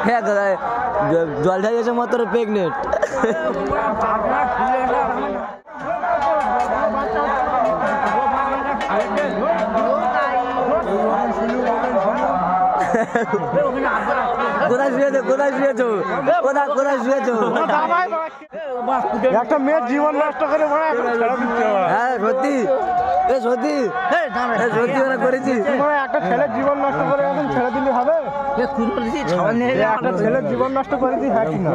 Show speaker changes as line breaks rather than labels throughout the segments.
হ্যাঁ জল ঢাইছে মাত্র প্রেগনেন্ট। কোথায় শুয়েছো কোথায় শুয়েছো কোথায় শুয়েছো?
একটা মেয়ের জীবন নষ্ট করে
হ্যাঁ সত্যি সত্যি সত্যি মানে করেছি।
একটা ছেলের জীবন নষ্ট করে এখন ছেড়ে দিলে হবে? একটা ছেলের জীবন নষ্ট করেছি হ্যাঁ কি না?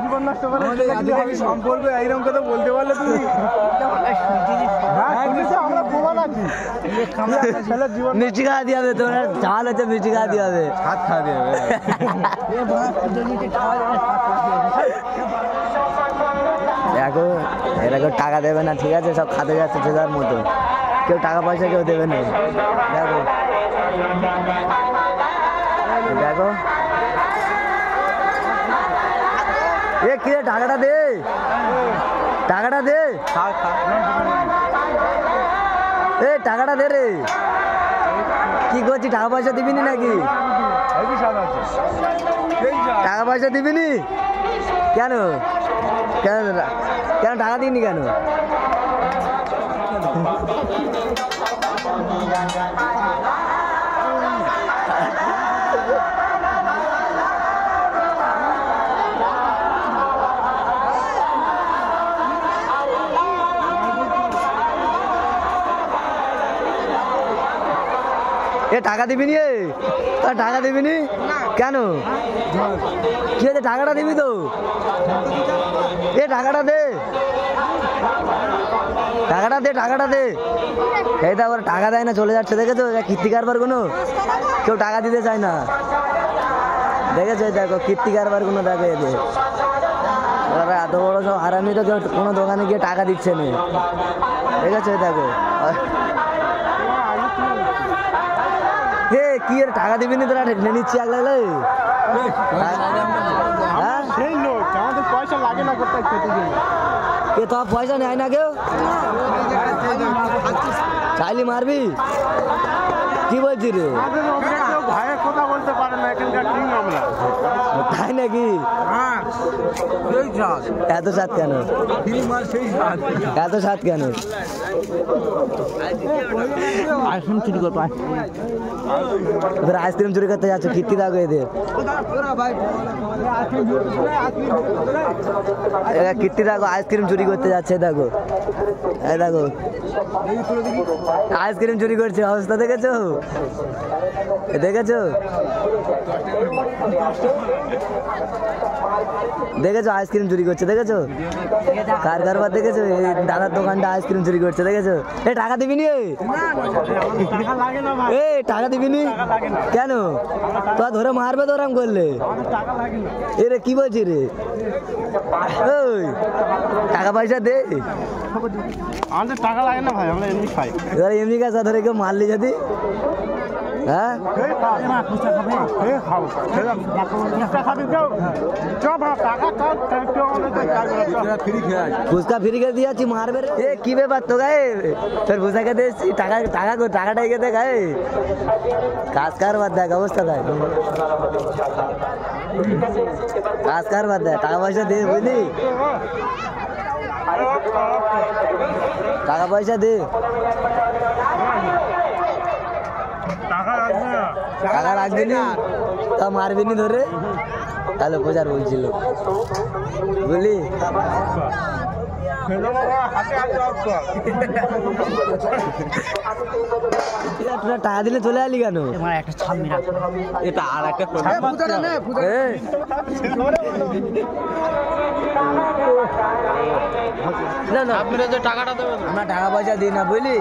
জীবন নষ্ট করে সম্পর্ক এইরকম কথা বলতে পারলে তুমি আমরা প্রমাণ আছি।
মিষ্টি খাওয়া দিয়ে হবে তোমার ঝাল হচ্ছে মিষ্টি খাওয়া দিয়ে হবে
হাত খাওয়া দিয়ে হবে।
দেখো এরা কেউ টাকা দেবে না ঠিক আছে সব খাতে যাচ্ছে যে যার মতো কেউ টাকা পয়সা কেউ দেবে না। দেখো দেখো এ কি রে টাকাটা দে টাকাটা দে এ টাকাটা দে রে কি করছি টাকা পয়সা দিবি নি নাকি? টাকা পয়সা দিবি নি কেন কেন কেন টাকা দিইনি কেন? এ টাকা দিবি নি টাকা দিবি নি কেন? কি হয়েছে টাকাটা দিবি তো? এ টাকাটা দে টাকাটা দে টাকাটা দে। এই তো টাকা দেয় না চলে যাচ্ছে দেখেছো কীর্তি কারবার কোনো কেউ টাকা দিতে চায় না দেখেছো দেখো কীর্তি কারবার কোনো দেখো এদের এত বড় সব আরামি তো কেউ কোনো দোকানে গিয়ে টাকা দিচ্ছে না দেখেছো দেখো। কি টাকা দিবি নি তোরা নিচ্ছি আগ লাগলে
পয়সা লাগে না
কে তোর পয়সা নেয় না কেউ চাইলি মারবি কি বলছি রে
কথা বলতে পারে না এখানকার
তাই নাকি? এত সাত কেন এত সাত কেন? আইসক্রিম চুরি করতে যাচ্ছ কীর্তি দেখো এদের কীর্তি দেখো আইসক্রিম চুরি করতে যাচ্ছে দেখো এই দেখো আইসক্রিম চুরি করছে অবস্থা দেখেছো দেখেছো দেখেছো আইসক্রিম চুরি করছে দেখেছো কার কারবার দেখেছো দাদার দোকানটা আইসক্রিম চুরি করছে দেখেছো? এ টাকা দিবি নি এ টাকা দিবি নি কেন? তোরা ধরে মারবে তো ওরম করলে এ রে কি বলছি রে ওই টাকা পয়সা দে
আমাদের টাকা লাগে না ভাই আমরা এমনি খাই
এমনি কাজ ধরে কেউ মারলি যদি হ্যাঁ ফুচকা ফ্রি করে দিয়েছি মারবে এ কি ব্যাপার তো গায়ে তোর ফুচকা খেতে এসছি টাকা টাকা টাকাটা খেতে গায়ে কাজ কারবার দেখ অবস্থা দেখ কাজ কারবার দেখ টাকা পয়সা দে বুঝলি টাকা পয়সা দে টাকা রাখবি নি তা মারবি নি ধরে তাহলে বোঝার বলছিল বুঝলি টাকা দিলে চলে আলি কেন? এটা আর একটা টাকাটা দেবে আমরা টাকা পয়সা দিই না বুঝলি।